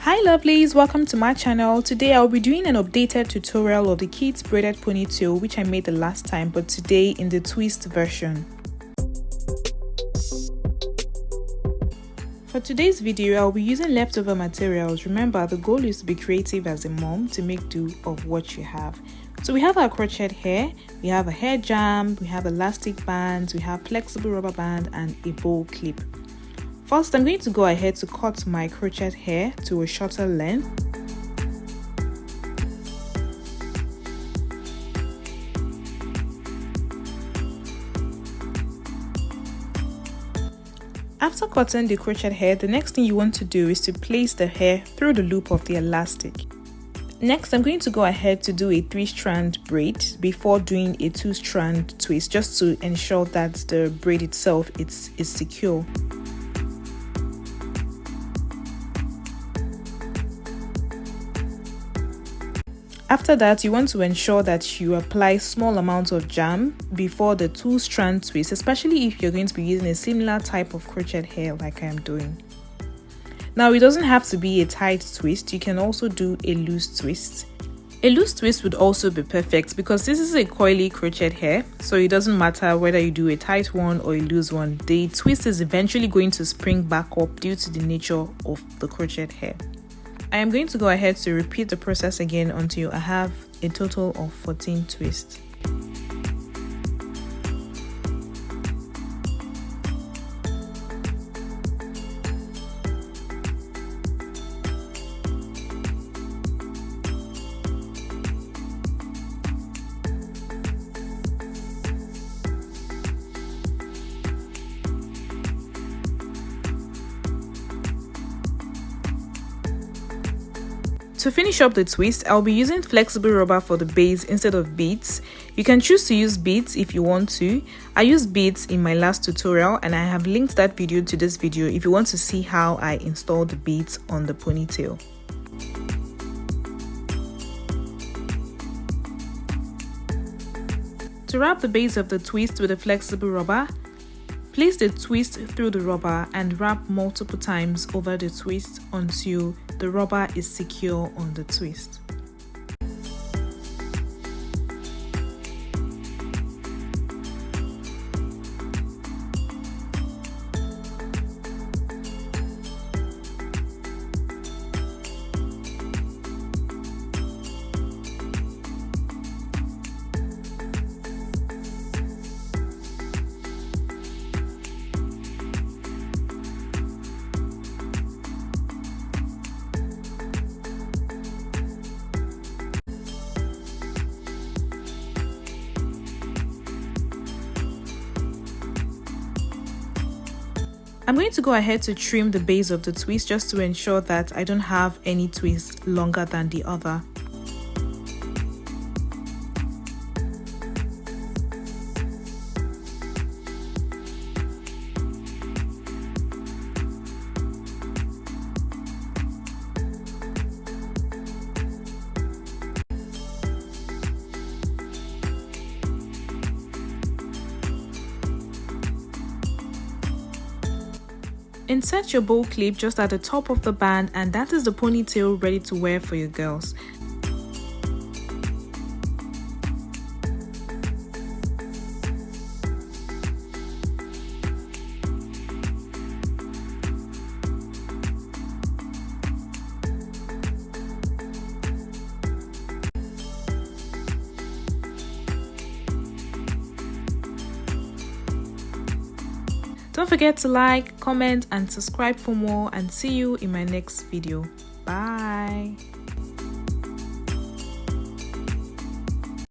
Hi lovelies, welcome to my channel. Today I'll be doing an updated tutorial of the kids braided ponytail which I made the last time, but today in the twist version. For today's video, I'll be using leftover materials. Remember, the goal is to be creative as a mom to make do of what you have. So we have our crochet hair, we have a hair jam, we have elastic bands, we have flexible rubber band and a bow clip. First, I'm going to go ahead to cut my crochet hair to a shorter length. After cutting the crochet hair, the next thing you want to do is to place the hair through the loop of the elastic. Next, I'm going to go ahead to do a 3-strand braid before doing a 2-strand twist, just to ensure that the braid itself is secure. After that, you want to ensure that you apply small amounts of jam before the 2-strand twist, especially if you're going to be using a similar type of crochet hair like I am doing. Now, it doesn't have to be a tight twist, you can also do a loose twist. A loose twist would also be perfect because this is a coily crochet hair, so it doesn't matter whether you do a tight one or a loose one. The twist is eventually going to spring back up due to the nature of the crochet hair. I am going to go ahead to repeat the process again until I have a total of 14 twists. To finish up the twist, I'll be using flexible rubber for the base instead of beads. You can choose to use beads if you want to. I used beads in my last tutorial and I have linked that video to this video if you want to see how I installed the beads on the ponytail. To wrap the base of the twist with a flexible rubber, place the twist through the rubber and wrap multiple times over the twist until the rubber is secure on the twist. I'm going to go ahead to trim the base of the twist just to ensure that I don't have any twist longer than the other. Insert your bow clip just at the top of the band, and that is the ponytail ready to wear for your girls. Don't forget to like, comment and subscribe for more, and see you in my next video. Bye.